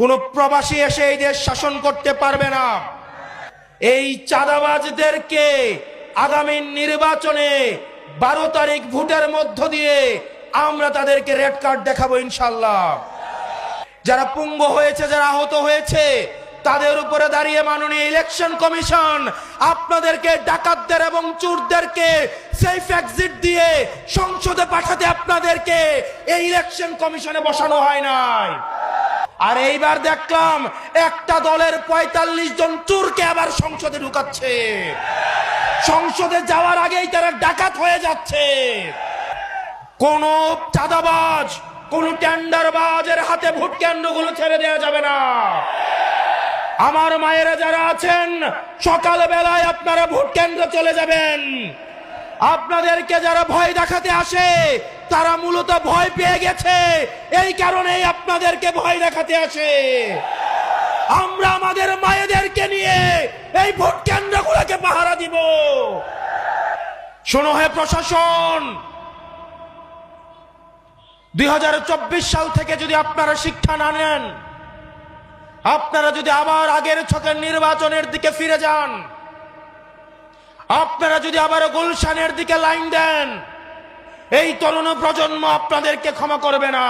কোন প্রবাসী এসে এই দেশ শাসন করতে পারবে না। এই চাঁদাবাজদেরকে আগামী নির্বাচনে 12 তারিখ ভোটের মধ্য দিয়ে আমরা তাদেরকে রেড কার্ড দেখাবো ইনশাআল্লাহ। যারা পঙ্গু হয়েছে, যারা আহত হয়েছে, তাদের উপরে দাঁড়িয়ে মাননীয় ইলেকশন কমিশন আপনাদেরকে, ডাকাতদের এবং চোরদেরকে সেফ এক্সিট দিয়ে সংসদে পাঠাতে আপনাদেরকে এই ইলেকশন কমিশনে বসানো হয় নাই। আর এইবার দেখলাম একটা দলের 45 জন চোরকে আবার সংসদে ঢুকাচ্ছে। সংসদে যাওয়ার আগেই তারা ডাকাত হয়ে যাচ্ছে। কোন চাঁদাবাজ, কোন টেন্ডারবাজের হাতে ভোট কেন্দ্রগুলো ছেড়ে দেওয়া যাবে না। আমার মায়েরা যারা আছেন, সকালবেলায় আপনারা ভোট কেন্দ্রে চলে যাবেন। আপনাদেরকে যারা ভয় দেখাতে আসে তারা মূলত ভয় পেয়ে গেছে, এই কারণেই আপনাদেরকে ভয় দেখাতে আসে। আমরা আমাদের মায়েদেরকে নিয়ে এই ভোট কেন্দ্রগুলোকে পাহারা দিব। শোনো হে প্রশাসন, 2024 সাল থেকে যদি আপনারা শিক্ষা না নেন, আপনারা যদি আবার আগের ছকের নির্বাচনের দিকে ফিরে যান, আপনারা যদি আবার গুলশানের দিকে লাইন দেন, এই তরুণ প্রজন্ম আপনাদেরকে ক্ষমা করবে না।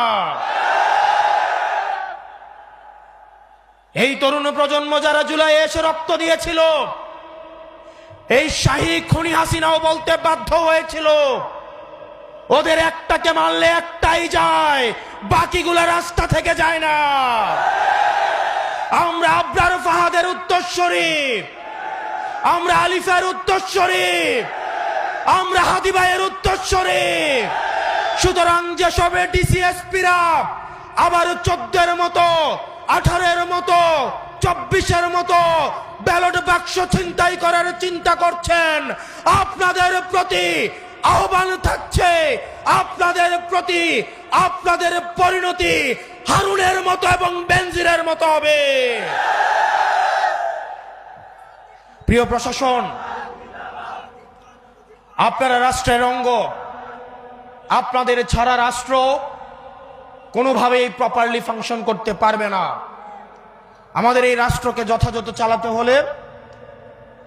এই তরুণ প্রজন্ম যারা জুলাই এসে রক্ত দিয়েছিল, এই শাহী খুনি হাসিনাও বলতে বাধ্য হয়েছিল ওদের একটাকে মারলে একটাই যায়, বাকিগুলো রাস্তা থেকে যায় না। আমরা আবরার ফাহাদের উত্তরসূরি, আমরা আলিফের উত্তরসূরি, আমরা হাদি ভাইয়ের উত্তরসূরি। সুতরাং যেসবে ডিসিএসপিরা আবার 14-এর মতো, 18-এর মতো, 24-এর মতো ব্যালট বাক্স ছিনতাই করার চিন্তা করছেন, আপনাদের প্রতি আহ্বান থাকছে, আপনাদের প্রতি আপনাদের পরিণতি হারুনের মতো এবং বেনজিরের মতো হবে। প্রিয় প্রশাসন, আপনারা রাষ্ট্রের অঙ্গ, আপনাদের ছাড়া রাষ্ট্র কোনোভাবেই প্রপারলি ফাংশন করতে পারবে না। আমাদের এই রাষ্ট্রকে যথাযথ চালাতে হলে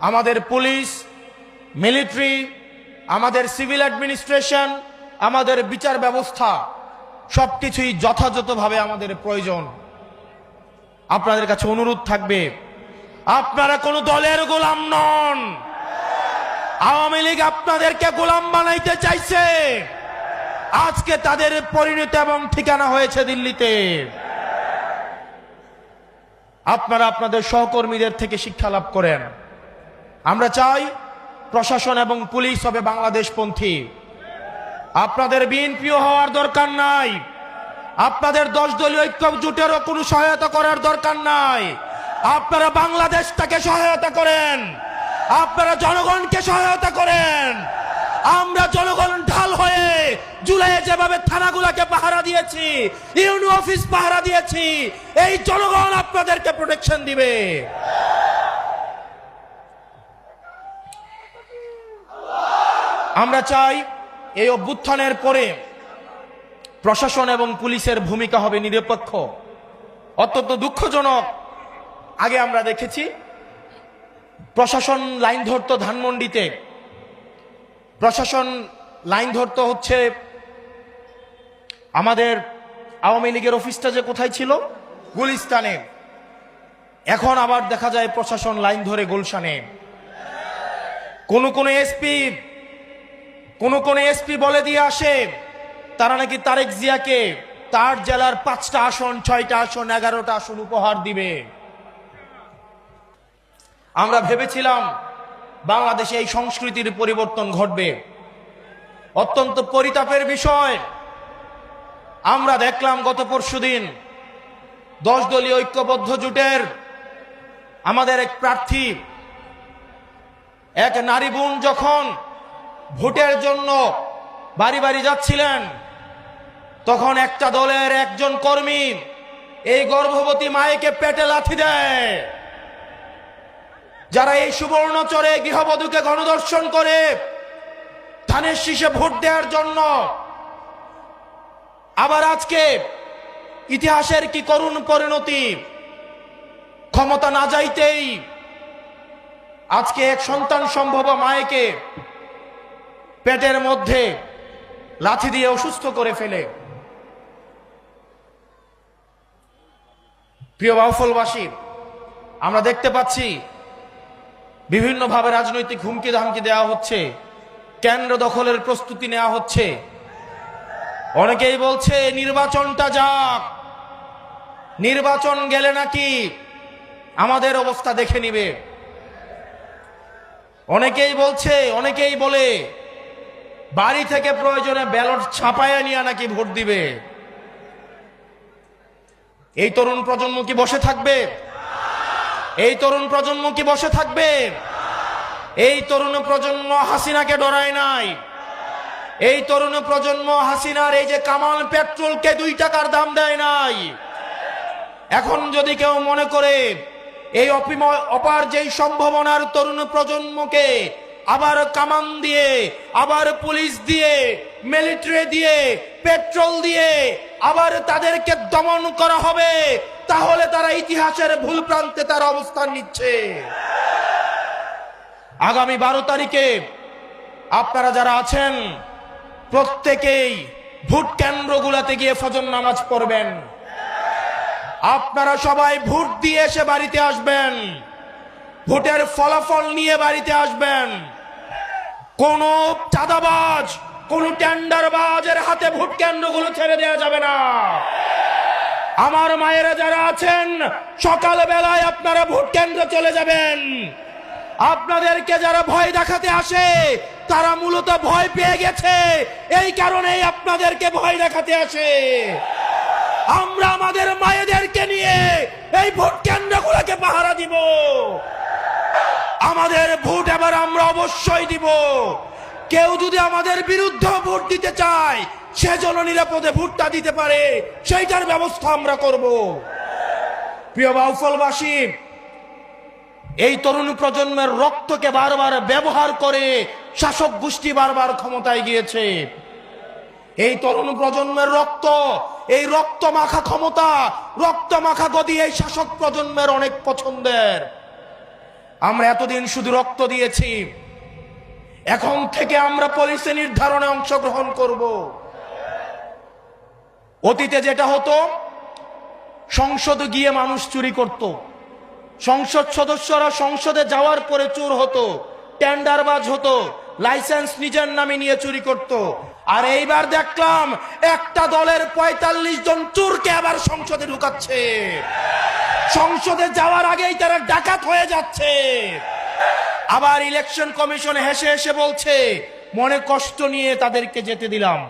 আমাদের পুলিশ, মিলিটারি, আমাদের সিভিল অ্যাডমিনিস্ট্রেশন, আমাদের বিচার ব্যবস্থা সবকিছুই যথাযথভাবে আমাদের প্রয়োজন। আপনাদের কাছে অনুরোধ থাকবে, আপনারা কোনো দলের গোলাম নন। আওয়ামী লীগ আপনাদেরকে গোলাম বানাইতে চাইছে, আজকে তাদের পরিণতি এবং ঠিকানা হয়েছে দিল্লিতে। আপনারা আপনাদের সহকর্মীদের থেকে শিক্ষা লাভ করেন। আমরা চাই প্রশাসন এবং পুলিশ হবে বাংলাদেশপন্থী। আপনাদের বিএনপিও হওয়ার দরকার নাই, আপনাদের 10 দলীয় ঐক্য জোটেরও কোনো সহায়তা করার দরকার নাই। আপনারা বাংলাদেশটাকে সহায়তা করেন, আপনারা জনগণকে সহায়তা করেন। আমরা জনগণ ঢাল হয়ে জুলাইয়ে যেভাবে থানাগুলোকে পাহারা দিয়েছি, ইউনিয়ন অফিস পাহারা দিয়েছি, এই জনগণ আপনাদেরকে প্রোটেকশন দিবে। আমরা চাই এই অভ্যুত্থানের পরে প্রশাসন এবং পুলিশের ভূমিকা হবে নিরপেক্ষ। অত্যন্ত দুঃখজনক, আগে আমরা দেখেছি প্রশাসন লাইন ধরত ধানমন্ডিতে, প্রশাসন লাইন ধরত হচ্ছে আমাদের আওয়ামী লীগের অফিসটা যে কোথায় ছিল, গুলিস্তানে। এখন আবার দেখা যায় প্রশাসন লাইন ধরে গুলশানে। কোন এসপি বলে দিয়ে আসে তারা নাকি তারেক জিয়াকে তার জেলার 5টা আসন, 6টা আসন, 11টা আসন উপহার দিবে। আমরা ভেবেছিলাম বাংলাদেশে এই সংস্কৃতির পরিবর্তন ঘটবে। অত্যন্ত পরিতাপের বিষয়, আমরা দেখলাম গত পরশুদিন 10 দলীয় ঐক্যবদ্ধ জোটের আমাদের এক প্রার্থী, এক নারী বোন যখন ভোটের জন্য বাড়ি বাড়ি যাচ্ছিলেন, তখন একটা দলের একজন কর্মী এই গর্ভবতী মায়েকে পেটে লাথি দেয়। যারা এই সুবর্ণচরে গৃহবধূকে গণধর্ষণ করে ধানের শীষে ভোট দেওয়ার জন্য, আবার আজকে ইতিহাসের কি করুণ পরিণতি, ক্ষমতা না যাইতেই আজকে এক সন্তান সম্ভব মায়েকে পেটের মধ্যে লাথি দিয়ে অসুস্থ করে ফেলে। প্রিয় বাউফলবাসী, আমরা দেখতে পাচ্ছি বিভিন্নভাবে রাজনৈতিক হুমকি ধামকি দেওয়া হচ্ছে, কেন্দ্র দখলের প্রস্তুতি নেওয়া হচ্ছে। অনেকেই বলছে নির্বাচনটা যাক, নির্বাচন গেলে নাকি আমাদের অবস্থা দেখে নিবে। অনেকেই বলে বাড়ি থেকে প্রয়োজনে ব্যালট ছাপায়া নিয়ে নাকি ভোট দিবে। এই তরুণ প্রজন্ম কি বসে থাকবে? এই তরুণ প্রজন্ম কি বসে থাকবে? এই তরুণ প্রজন্ম হাসিনাকে ডরায় নাই। এই তরুণ প্রজন্ম হাসিনার এই যে কামাল পেট্রোলকে 2 টাকার দাম দেয় নাই। এখন যদি কেউ মনে করে এই অপার যেই সম্ভাবনার তরুণ প্রজন্মকে আবার কামান দিয়ে, আবার পুলিশ দিয়ে, মিলিটারি দিয়ে, পেট্রোল দিয়ে আবার তাদেরকে দমন করা হবে, তাহলে তারা ইতিহাসের ভুল প্রান্তে তার অবস্থান নিচ্ছে। আগামী 12 তারিখে আপনারা যারা আছেন প্রত্যেকেই ভোট কেন্দ্রগুলোতে গিয়ে ফজর নামাজ পড়বেন। আপনারা সবাই ভোট দিয়ে এসে বাড়িতে আসবেন, ভোটের ফলাফল নিয়ে বাড়িতে আসবেন। কোন চাঁদাবাজ, কোন টেন্ডারবাজের হাতে ভোট কেন্দ্রগুলো ছেড়ে দেওয়া যাবে না। আমার মায়েরা যারা আছেন সকাল বেলায় আপনারা ভোট কেন্দ্রে চলে যাবেন। আপনাদেরকে যারা ভয় দেখাতে আসে তারা মূলত ভয় পেয়ে গেছে, এই কারণেই আপনাদেরকে ভয় দেখাতে আসে। আমরা আমাদের মায়েদেরকে নিয়ে এই ভোট কেন্দ্রগুলোকে পাহারা দিব। আমাদের ভোট এবার আমরা অবশ্যই দিব। কেউ যদি আমাদের বিরুদ্ধে ভোট দিতে চায় সে যেন নিরাপদে ভোটটা দিতে পারে, সেইটার ব্যবস্থা আমরা করব। প্রিয় বাউফলবাসী, এই তরুণ প্রজন্মের রক্তকে বারবার ব্যবহার করে শাসক গোষ্ঠী বারবার ক্ষমতায় গিয়েছে। এই তরুণ প্রজন্মের রক্ত, এই রক্ত মাখা ক্ষমতা, রক্ত মাখা গদি এই শাসক প্রজন্মের অনেক পছন্দের। আমরা এতদিন শুধু রক্ত দিয়েছি, এখন থেকে আমরা পলিসি নির্ধারণে অংশগ্রহণ করব। অতীতে যেটা হতো, সংসদে গিয়ে মানুষ চুরি করত, সংসদ সদস্যরা সংসদে যাওয়ার পরে চোর হতো, টেন্ডারবাজ হতো, লাইসেন্স নিজের নামে নিয়ে চুরি করত। আর এইবার দেখলাম একটা দলের 45 জন চোরকে আবার সংসদে ঢুকাচ্ছে। সংসদে যাওয়ার আগেই তারা ডাকাত হয়ে যাচ্ছে। আবার ইলেকশন কমিশন হেসে হেসে বলছে মনে কষ্ট নিয়ে তাদেরকে যেতে দিলাম।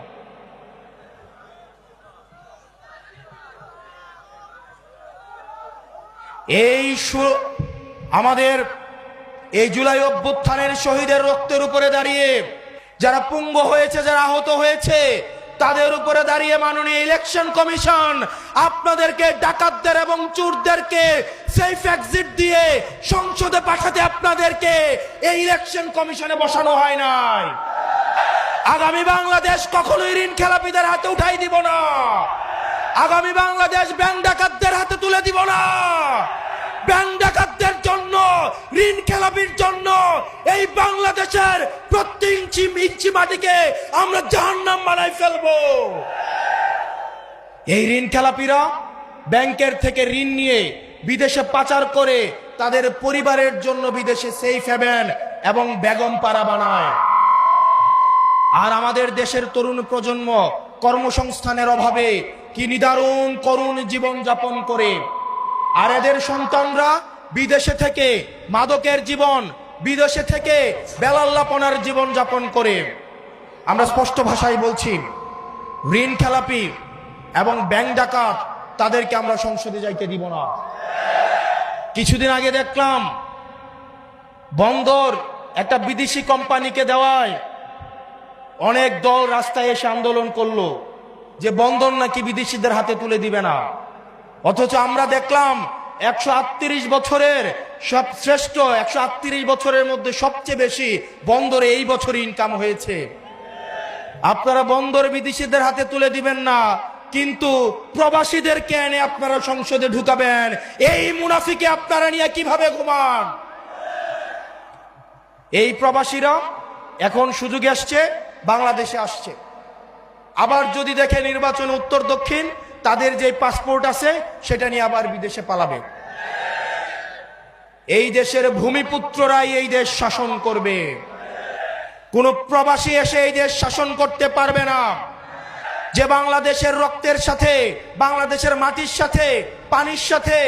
আমাদের এই জুলাই অভ্যুত্থানের শহীদের রক্তের উপরে দাঁড়িয়ে যারা পঙ্গু হয়েছে, যারা আহত হয়েছে, তাদের উপরে দাঁড়িয়ে মাননীয় ইলেকশন কমিশন আপনাদেরকে, ডাকাতদের এবং চোরদেরকে সেফ এক্সিট দিয়ে সংসদে পাঠাতে আপনাদেরকে এই ইলেকশন কমিশনে বসানো হয় নাই। আগামী বাংলাদেশ কখনোই ঋণ খেলাপিদের হাতে উঠাই দিব না। আগামী বাংলাদেশ ব্যাংক ডাকাতদের হাতে তুলে দিব না। ব্যাংক ডাকাতদের জন্য, ঋণ খেলাপির জন্য এই বাংলাদেশের প্রতি ইঞ্চি মাটিকে আমরা জাহান্নাম বানাই ফেলবো। এই ঋণ খেলাপিরা ব্যাংকের থেকে ঋণ নিয়ে বিদেশে পাচার করে তাদের পরিবারের জন্য বিদেশে সেফ হেভেন এবং বেগম পাড়া বানায়। আর আমাদের দেশের তরুণ প্রজন্ম কর্মসংস্থানের অভাবে কি নিদারুণ করুণ জীবন যাপন করে। আর এদের সন্তানরা বিদেশে থেকে মাদকের জীবন, বিদেশে থেকে বেলাল্লাপনার জীবন যাপন করে। আমরা স্পষ্ট ভাষায় বলছি, ঋণ খেলাপি এবং ব্যাংক ডাকাত তাদেরকে আমরা সংসদে যাইতে দিব না। কিছুদিন আগে দেখলাম বন্দর একটা বিদেশি কোম্পানিকে দেওয়ায় অনেক দল রাস্তায় এসে আন্দোলন করলো যে বন্দর নাকি বিদেশিদের হাতে তুলে দিবে না। অথচ আমরা দেখলাম 138 বছরের সব শ্রেষ্ঠ 138 বছরের মধ্যে সবচেয়ে বেশি বন্দরে এই বছর ইনকাম হয়েছে। আপনারা বন্দর বিদেশিদের হাতে তুলে দিবেন না, কিন্তু প্রবাসীদেরকে এনে আপনারা সংসদে ঢুকাবেন, এই মুনাফিকে আপনারা নিয়ে কিভাবে ঘুমান? এই প্রবাসীরা এখন সুযোগ আসছে, বাংলাদেশে আসছে। আবার যদি দেখে নির্বাচন উত্তর দক্ষিণ, তাদের যে পাসপোর্ট আছে সেটা নিয়ে আবার বিদেশে পালাবে। এই দেশের ভূমিপুত্ররাই এই দেশ শাসন করবে, কোন প্রবাসী এসে এই দেশ শাসন করতে পারবে না। যে বাংলাদেশের রক্তের সাথে, বাংলাদেশের মাটির সাথে, পানির সাথে,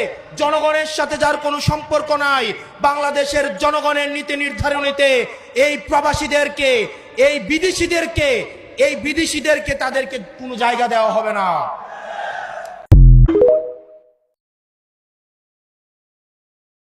জনগণের সাথে যার কোনো সম্পর্ক নাই, বাংলাদেশের জনগণের নীতি নির্ধারণীতে এই প্রবাসীদেরকে, এই বিদেশিদেরকে তাদেরকে কোনো জায়গা দেওয়া হবে না।